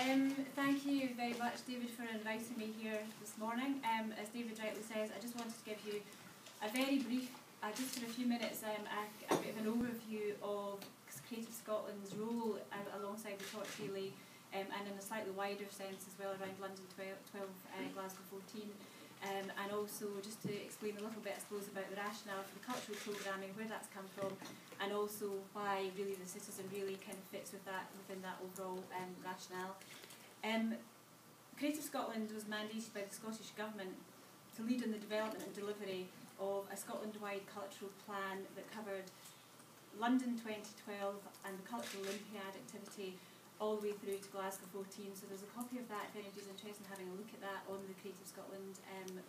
Thank you very much, David, for inviting me here this morning. As David rightly says, I just wanted to give you a very brief, just for a few minutes, a bit of an overview of Creative Scotland's role alongside the Torch Relay, and in a slightly wider sense as well around London 12, Glasgow 14. And also just to explain a little bit, I suppose, about the rationale for the cultural programming, where that's come from, and also why really the Citizen Relay kind of fits with that, within that overall rationale. Creative Scotland was mandated by the Scottish Government to lead in the development and delivery of a Scotland-wide cultural plan that covered London 2012 and the Cultural Olympiad activity all the way through to Glasgow 14. So there's a copy of that if anybody's interested in having a look at that on the Creative Scotland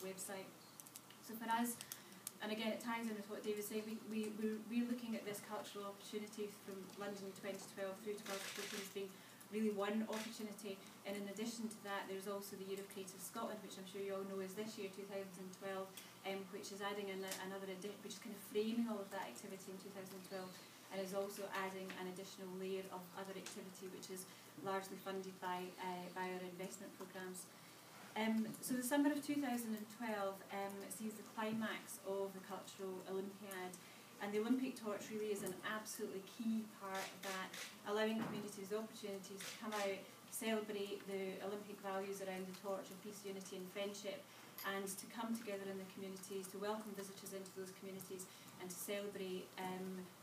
website. So for us, and again it ties in with what David said, we're looking at this cultural opportunity from London 2012 through to Glasgow 14 as being really one opportunity, and in addition to that there's also the Year of Creative Scotland, which I'm sure you all know is this year, 2012, which is adding another which is kind of framing all of that activity in 2012, and is also adding an additional layer of other activity which is largely funded by our investment programmes. So the summer of 2012 sees the climax of the Cultural Olympiad, and the Olympic Torch really is an absolutely key part of that, allowing communities the opportunities to come out, celebrate the Olympic values around the torch of peace, unity and friendship, and to come together in the communities, to welcome visitors into those communities, and to celebrate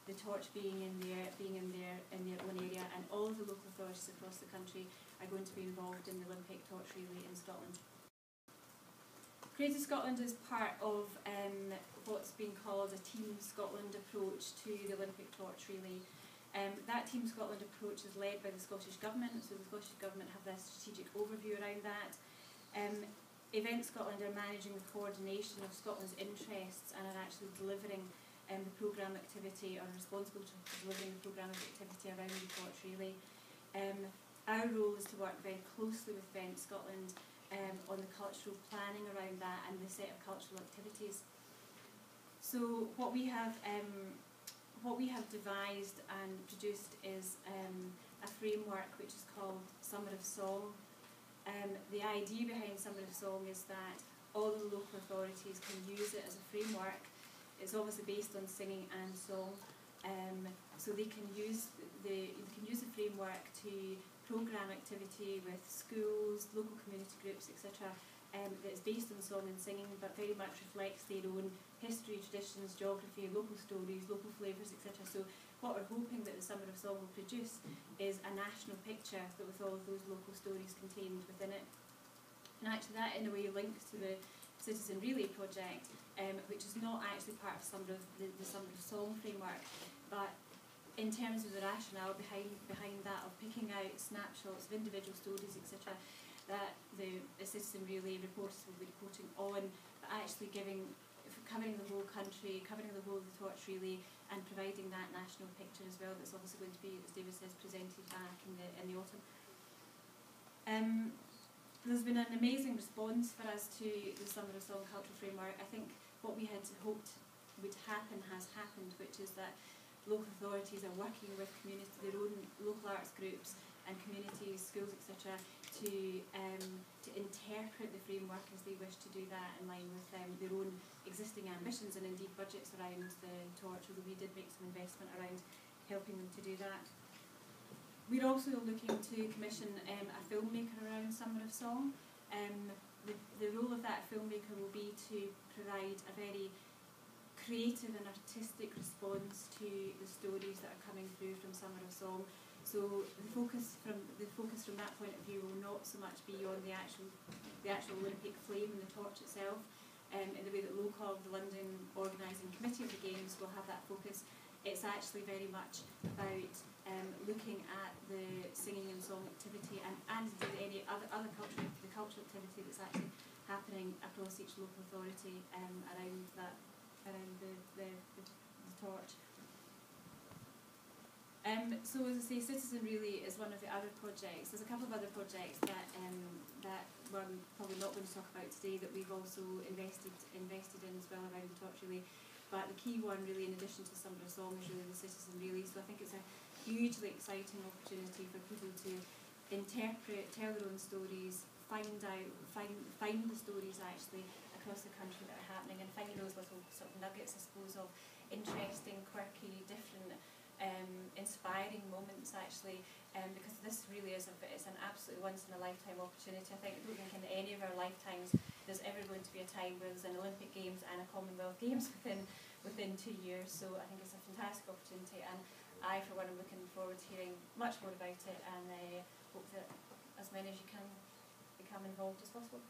the torch being in their own area. And all of the local authorities across the country are going to be involved in the Olympic Torch Relay in Scotland. Creative Scotland is part of what's been called a Team Scotland approach to the Olympic Torch Relay. That Team Scotland approach is led by the Scottish Government, so the Scottish Government have this strategic overview around that. Event Scotland are managing the coordination of Scotland's interests and are actually delivering the programme activity, or responsible for delivering the programme activity around the Torch Relay. Our role is to work very closely with Event Scotland on the cultural planning around that and the set of cultural activities. So what we have devised and produced is a framework which is called Summer of Song. The idea behind Summer of Song is that all of the local authorities can use it as a framework. It's obviously based on singing and song, so they can use the framework to programme activity with schools, local community groups, etc. That's based on song and singing, but very much reflects their own history, traditions, geography, local stories, local flavours, etc. So what we're hoping that the Summer of Song will produce is a national picture, but with all of those local stories contained within it. And actually that in a way links to the Citizen Relay project, which is not actually part of the Summer of Song framework, but in terms of the rationale behind that, of picking out snapshots of individual stories, etc., that the Citizen Relay reporters will be reporting on, but actually covering the whole country, covering the whole of the Torch Relay, and providing that national picture as well. That's obviously going to be, as David says, presented back in the autumn. There's been an amazing response for us to the Summer of Song cultural framework. I think what we had hoped would happen has happened, which is that local authorities are working with their own local arts groups and communities, schools, etc., to interpret the framework as they wish to do that in line with their own existing ambitions and indeed budgets around the torch, although we did make some investment around helping them to do that. We're also looking to commission a filmmaker around Summer of Song. The role of that filmmaker will be to provide a very creative and artistic response to the stories that are coming through from Summer of Song. So the focus from that point of view will not so much be on the actual Olympic flame and the torch itself, in the way that LOCOG, the London Organising Committee of the Games, will have that focus. It's actually very much about looking at the singing and song activity and any other cultural activity that's actually happening across each local authority around the torch. So as I say, Citizen Relay is one of the other projects. There's a couple of other projects that we're probably not going to talk about today that we've also invested in as well around the Torch Relay. But the key one really, in addition to Summer of Song, is really the Citizen Relay. So I think it's a hugely exciting opportunity for people to interpret, tell their own stories, find the stories actually across the country that are happening, and find those little sort of nuggets, I suppose, of interesting, quirky, different, inspiring moments actually, because this really is it's an absolutely once in a lifetime opportunity. I don't think in any of our lifetimes there's ever going to be a time where there's an Olympic Games and a Commonwealth Games within 2 years. So I think it's a fantastic opportunity, and I for one am looking forward to hearing much more about it, and hope that as many as you can become involved as possible.